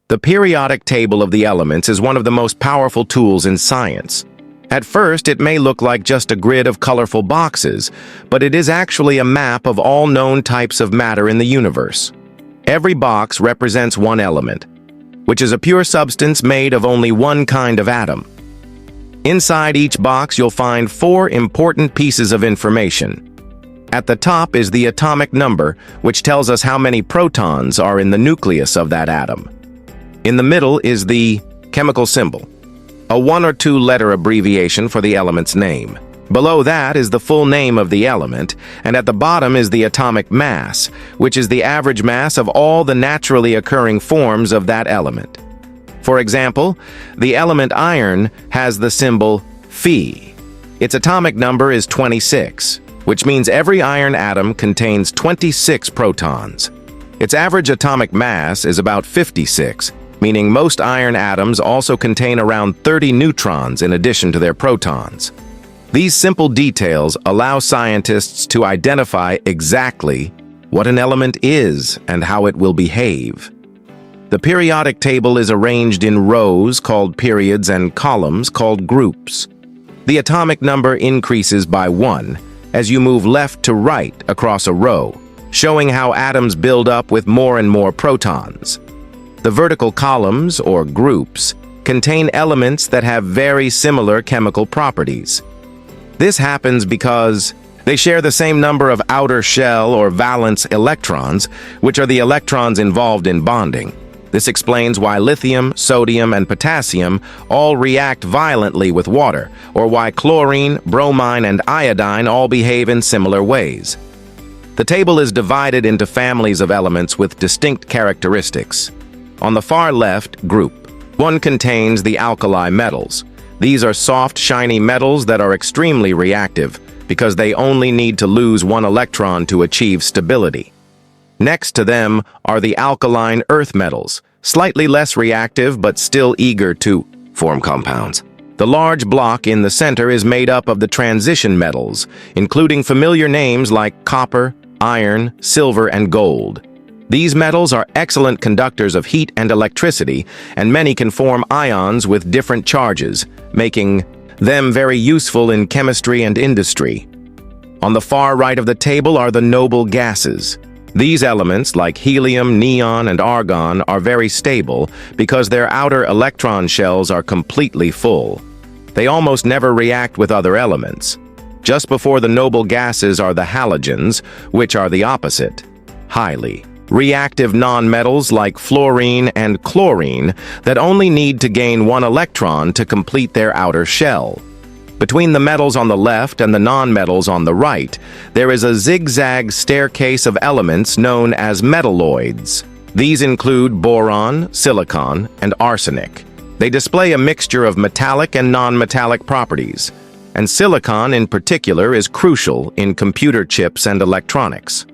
The periodic table of the elements is one of the most powerful tools in science. At first, it may look like just a grid of colorful boxes, but it is actually a map of all known types of matter in the universe. Every box represents one element, which is a pure substance made of only one kind of atom. Inside each box, you'll find 4 important pieces of information. At the top is the atomic number, which tells us how many protons are in the nucleus of that atom. In the middle is the chemical symbol, a 1 or 2 letter abbreviation for the element's name. Below that is the full name of the element, and at the bottom is the atomic mass, which is the average mass of all the naturally occurring forms of that element. For example, the element iron has the symbol Fe. Its atomic number is 26, which means every iron atom contains 26 protons. Its average atomic mass is about 56, meaning most iron atoms also contain around 30 neutrons in addition to their protons. These simple details allow scientists to identify exactly what an element is and how it will behave. The periodic table is arranged in rows called periods and columns called groups. The atomic number increases by 1 as you move left to right across a row, showing how atoms build up with more and more protons. The vertical columns, or groups, contain elements that have very similar chemical properties. This happens because they share the same number of outer shell or valence electrons, which are the electrons involved in bonding. This explains why lithium, sodium, and potassium all react violently with water, or why chlorine, bromine, and iodine all behave in similar ways. The table is divided into families of elements with distinct characteristics. On the far left, Group 1 contains the alkali metals. These are soft, shiny metals that are extremely reactive because they only need to lose 1 electron to achieve stability. Next to them are the alkaline earth metals, slightly less reactive but still eager to form compounds. The large block in the center is made up of the transition metals, including familiar names like copper, iron, silver, and gold. These metals are excellent conductors of heat and electricity, and many can form ions with different charges, making them very useful in chemistry and industry. On the far right of the table are the noble gases. These elements, like helium, neon, and argon, are very stable because their outer electron shells are completely full. They almost never react with other elements. Just before the noble gases are the halogens, which are the opposite, highly reactive nonmetals like fluorine and chlorine that only need to gain 1 electron to complete their outer shell. Between the metals on the left and the nonmetals on the right, there is a zigzag staircase of elements known as metalloids. These include boron, silicon, and arsenic. They display a mixture of metallic and non-metallic properties, and silicon in particular is crucial in computer chips and electronics.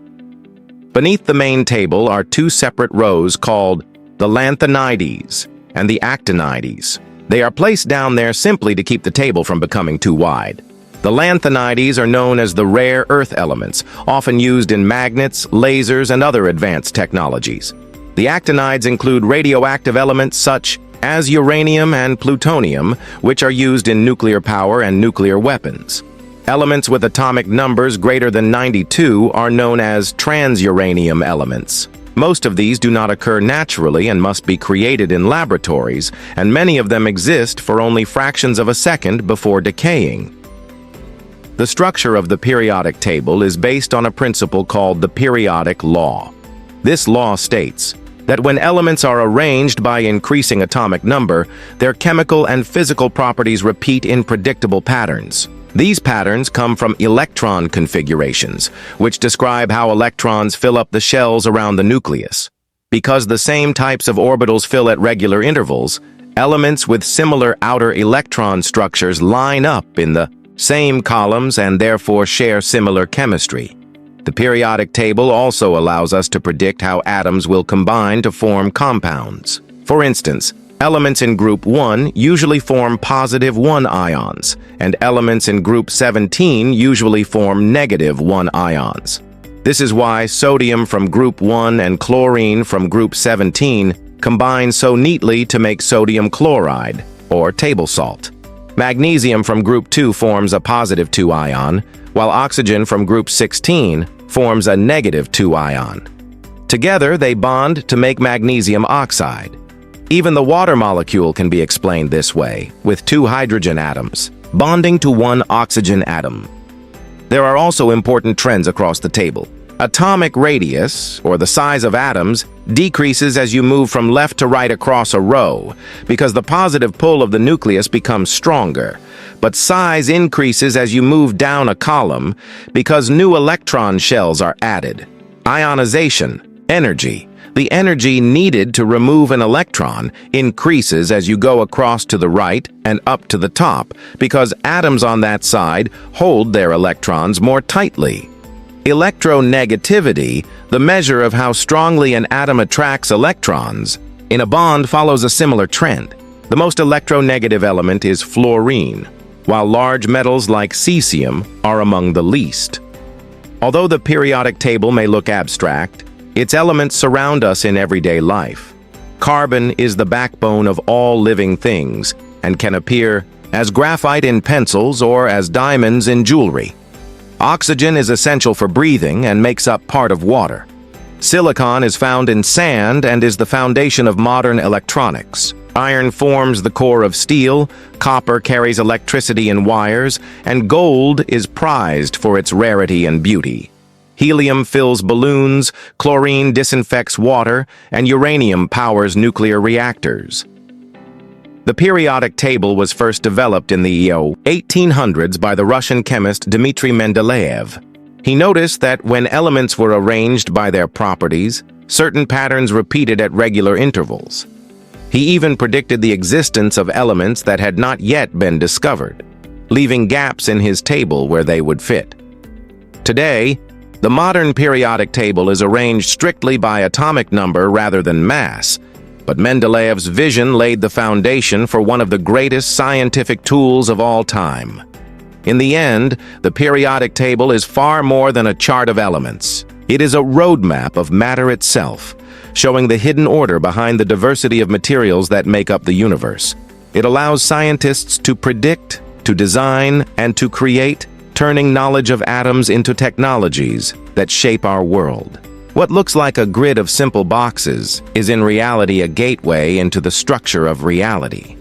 Beneath the main table are 2 separate rows called the lanthanides and the actinides. They are placed down there simply to keep the table from becoming too wide. The lanthanides are known as the rare earth elements, often used in magnets, lasers, and other advanced technologies. The actinides include radioactive elements such as uranium and plutonium, which are used in nuclear power and nuclear weapons. Elements with atomic numbers greater than 92 are known as transuranium elements. Most of these do not occur naturally and must be created in laboratories, and many of them exist for only fractions of a second before decaying. The structure of the periodic table is based on a principle called the periodic law. This law states that when elements are arranged by increasing atomic number, their chemical and physical properties repeat in predictable patterns. These patterns come from electron configurations, which describe how electrons fill up the shells around the nucleus. Because the same types of orbitals fill at regular intervals, elements with similar outer electron structures line up in the same columns and therefore share similar chemistry. The periodic table also allows us to predict how atoms will combine to form compounds. For instance, elements in group 1 usually form positive 1 ions, and elements in group 17 usually form negative 1 ions. This is why sodium from group 1 and chlorine from group 17 combine so neatly to make sodium chloride, or table salt. Magnesium from group 2 forms a positive 2 ion, while oxygen from group 16 forms a negative 2 ion. Together, they bond to make magnesium oxide. Even the water molecule can be explained this way, with 2 hydrogen atoms bonding to 1 oxygen atom. There are also important trends across the table. Atomic radius, or the size of atoms, decreases as you move from left to right across a row because the positive pull of the nucleus becomes stronger. But size increases as you move down a column because new electron shells are added. Ionization, energy. The energy needed to remove an electron increases as you go across to the right and up to the top because atoms on that side hold their electrons more tightly. Electronegativity, the measure of how strongly an atom attracts electrons, in a bond follows a similar trend. The most electronegative element is fluorine, while large metals like cesium are among the least. Although the periodic table may look abstract, its elements surround us in everyday life. Carbon is the backbone of all living things and can appear as graphite in pencils or as diamonds in jewelry. Oxygen is essential for breathing and makes up part of water. Silicon is found in sand and is the foundation of modern electronics. Iron forms the core of steel, copper carries electricity in wires, and gold is prized for its rarity and beauty. Helium fills balloons, chlorine disinfects water, and uranium powers nuclear reactors. The periodic table was first developed in the 1800s by the Russian chemist Dmitry Mendeleev. He noticed that when elements were arranged by their properties, certain patterns repeated at regular intervals. He even predicted the existence of elements that had not yet been discovered, leaving gaps in his table where they would fit. Today, the modern periodic table is arranged strictly by atomic number rather than mass, but Mendeleev's vision laid the foundation for one of the greatest scientific tools of all time. In the end, the periodic table is far more than a chart of elements. It is a roadmap of matter itself, showing the hidden order behind the diversity of materials that make up the universe. It allows scientists to predict, to design, and to create, turning knowledge of atoms into technologies that shape our world. What looks like a grid of simple boxes is in reality a gateway into the structure of reality.